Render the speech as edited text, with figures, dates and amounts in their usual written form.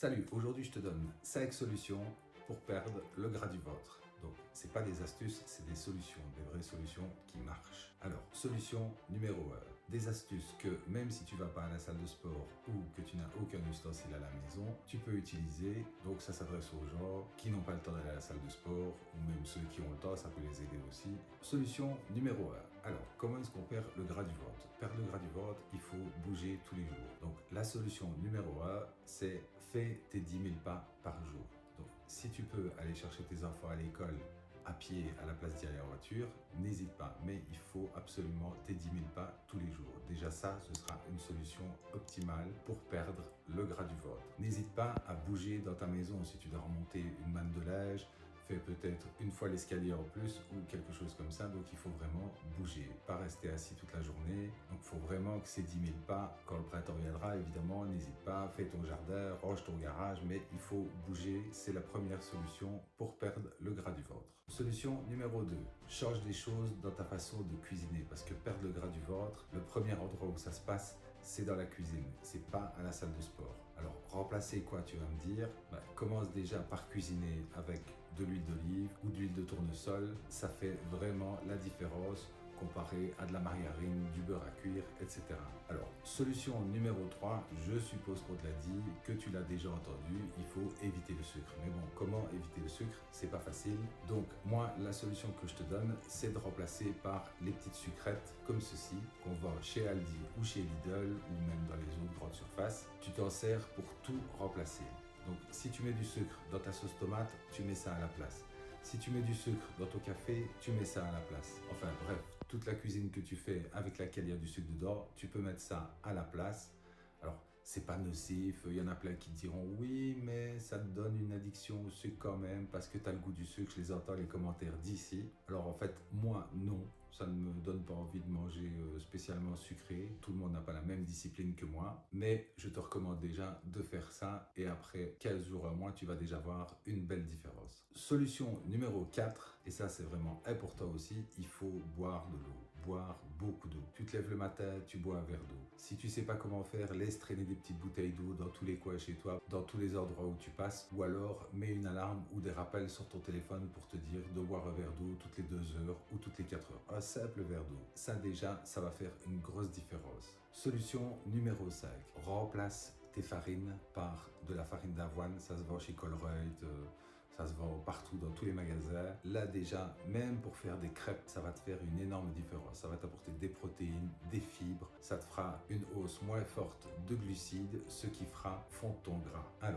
Salut, aujourd'hui je te donne 5 solutions pour perdre le gras du ventre. Donc, c'est pas des astuces, c'est des solutions, des vraies solutions qui marchent. Alors, solution numéro 1, des astuces que même si tu vas pas à la salle de sport ou que tu n'as aucun ustensile à la maison, tu peux utiliser. Donc, ça s'adresse aux gens qui n'ont pas le temps d'aller à la salle de sport ou même ceux qui ont le temps, ça peut les aider aussi. Solution numéro 1. Alors, comment est-ce qu'on perd le gras du ventre? Perdre le gras du ventre, il faut bouger tous les jours. Donc, la solution numéro 1, c'est fais tes 10 000 pas par jour. Donc, si tu peux aller chercher tes enfants à l'école à pied à la place d'y aller en voiture, n'hésite pas. Mais il faut absolument tes 10 000 pas tous les jours. Déjà ça, ce sera une solution optimale pour perdre le gras du ventre. N'hésite pas à bouger dans ta maison. Si tu dois remonter une manne de linge, fais peut-être une fois l'escalier en plus ou quelque chose comme ça. Donc il faut vraiment bouger, pas rester assis toute la journée. Donc il faut vraiment que ces 10 000 pas, quand le printemps viendra, évidemment, n'hésite pas, fais ton jardin, range ton garage, mais il faut bouger. C'est la première solution pour perdre le gras du ventre. Solution numéro 2, change des choses dans ta façon de cuisiner parce que perdre le gras du ventre, le premier endroit où ça se passe, c'est dans la cuisine, c'est pas à la salle de sport. Alors, remplacer quoi, tu vas me dire? Commence déjà par cuisiner avec de l'huile d'olive ou de l'huile de tournesol. Ça fait vraiment la différence comparé à de la margarine, du beurre à cuire, etc. Alors, solution numéro 3, je suppose qu'on te l'a dit, que tu l'as déjà entendu, il faut éviter le sucre. Mais bon, comment éviter le sucre? C'est pas facile. Donc, moi, la solution que je te donne, c'est de remplacer par les petites sucrètes comme ceci, qu'on vend chez Aldi ou chez Lidl ou même dans les autres grandes surfaces. Tu t'en sers pour tout remplacer. Donc, si tu mets du sucre dans ta sauce tomate, tu mets ça à la place. Si tu mets du sucre dans ton café, tu mets ça à la place. Enfin bref, toute la cuisine que tu fais avec laquelle il y a du sucre dedans, tu peux mettre ça à la place. Alors, c'est pas nocif, il y en a plein qui diront oui, mais ça te donne une addiction au sucre quand même parce que tu as le goût du sucre, je les entends les commentaires d'ici. Alors en fait, moi non, ça ne me donne pas envie de manger spécialement sucré. Tout le monde n'a pas la même discipline que moi, mais je te recommande déjà de faire ça et après 15 jours à mois, tu vas déjà voir une belle différence. Solution numéro 4, et ça c'est vraiment important aussi, il faut boire de l'eau, boire beaucoup d'eau. Tu te lèves le matin, tu bois un verre d'eau. Si tu sais pas comment faire, laisse traîner des petites bouteilles d'eau dans tous les coins chez toi, dans tous les endroits où tu passes, ou alors mets une alarme ou des rappels sur ton téléphone pour te dire de boire un verre d'eau toutes les 2 heures ou toutes les 4 heures. Un simple verre d'eau. Ça déjà, ça va faire une grosse différence. Solution numéro 5. Remplace tes farines par de la farine d'avoine. Ça se vend chez Colruyt, ça se vend partout dans tous les magasins. Là déjà, même pour faire des crêpes, ça va te faire une énorme différence. Ça va t'apporter des protéines, des fibres. Ça te fera une hausse moins forte de glucides, ce qui fera fondre ton gras. Alors,